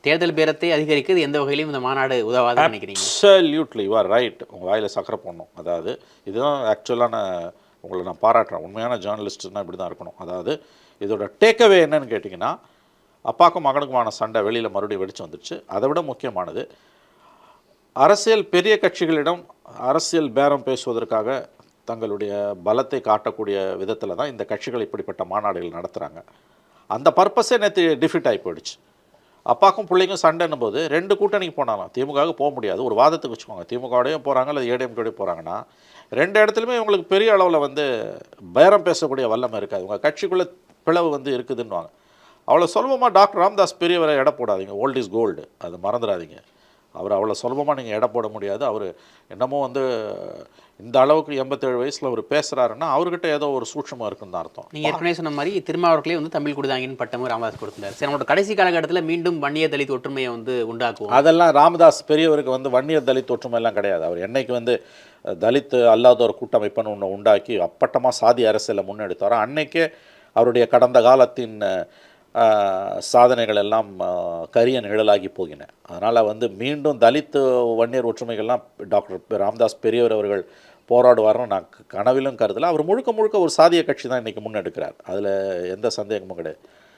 தேர்தல் பேரத்தை அதிகரிக்க இது எந்த வகையிலும் இந்த மாநாடு உதவாதுன்னு நினைக்கிறீங்க? Absolutely you are right. உங்கள் வாயில் சக்கரை போடணும். அதாவது இதுதான் ஆக்சுவலான உங்களை நான் பாராட்டுறேன். உண்மையான ஜேர்னலிஸ்ட்னா இப்படி தான் இருக்கணும். அதாவது இதோட டேக்அவே என்னன்னு கேட்டிங்கன்னா, அப்பாவுக்கும் மகனுக்குமான சண்டை வெளியில் மறுபடியும் வெடிச்சு வந்துடுச்சு. அதை விட முக்கியமானது, அரசியல் பெரிய கட்சிகளிடம் அரசியல் பேரம் பேசுவதற்காக தங்களுடைய பலத்தை காட்டக்கூடிய விதத்தில் தான் இந்த கட்சிகள் இப்படிப்பட்ட மாநாடுகள் நடத்துகிறாங்க. அந்த பர்பஸே நேற்று டிஃபிட் ஆகி போயிடுச்சு. அப்பாக்கும் பிள்ளைக்கும் சண்டைன்னும் போது 2 கூட்டணிக்கு போனாலும் திமுகவுக்கு போக முடியாது. ஒரு வாதத்துக்கு வச்சுக்கோங்க, திமுகவோடையும் போகிறாங்க அல்லது ஏடிஎம்கேடையும் போகிறாங்கன்னா 2 இடத்துலையுமே இவங்களுக்கு பெரிய அளவில் பேரம் பேசக்கூடிய வல்லமை இருக்காது. உங்கள் கட்சிக்குள்ளே பிளவு இருக்குதுன்னுவாங்க. அவ்வளோ சுலபமாக டாக்டர் ராம்தாஸ் பெரியவரை எடை போடாதீங்க. ஓல்ட் இஸ் கோல்டு, அது மறந்துடாதீங்க. அவர் அவ்வளோ சுலபமாக நீங்கள் எடை போட முடியாது. அவர் என்னமோ இந்த அளவுக்கு 87 வயசில் அவர் பேசுகிறாருன்னா அவர்கிட்ட ஏதோ ஒரு சூட்சமாக இருக்குன்னு தான் அர்த்தம். நீங்கள் ஏற்கனவே சொன்ன மாதிரி திருமாவர்களே தமிழ் கொடுதாங்கன்னு பட்டமும் ராமதாஸ் கொடுத்தாரு. சரி, நம்மளோட கடைசி காலகட்டத்தில் மீண்டும் வன்னிய தலித் ஒற்றுமையை உண்டாக்குவோம். அதெல்லாம் ராமதாஸ் பெரியவருக்கு வன்னியர் தலித் ஒற்றுமையெல்லாம் கிடையாது. அவர் என்னைக்கு தலித் அல்லாதோர் கூட்டமைப்புன்னு ஒன்று உண்டாக்கி அப்பட்டமாக சாதி அரசியலை முன்னெடுத்தாரோ அன்னைக்கே அவருடைய கடந்த காலத்தின் சாதனைகள் எல்லாம் கரிய நிழலாகி போகின. அதனால் மீண்டும் தலித் வன்னியர் ஒற்றுமைகள்லாம் டாக்டர் ராமதாஸ் பெரியவர் அவர்கள் போராடுவார்னு நான் கனவிலும் கருதலை. அவர் முழுக்க முழுக்க ஒரு சாதிய கட்சி தான் இன்றைக்கி முன்னெடுக்கிறார். அதில் எந்த சந்தேகமும் கிடையாது.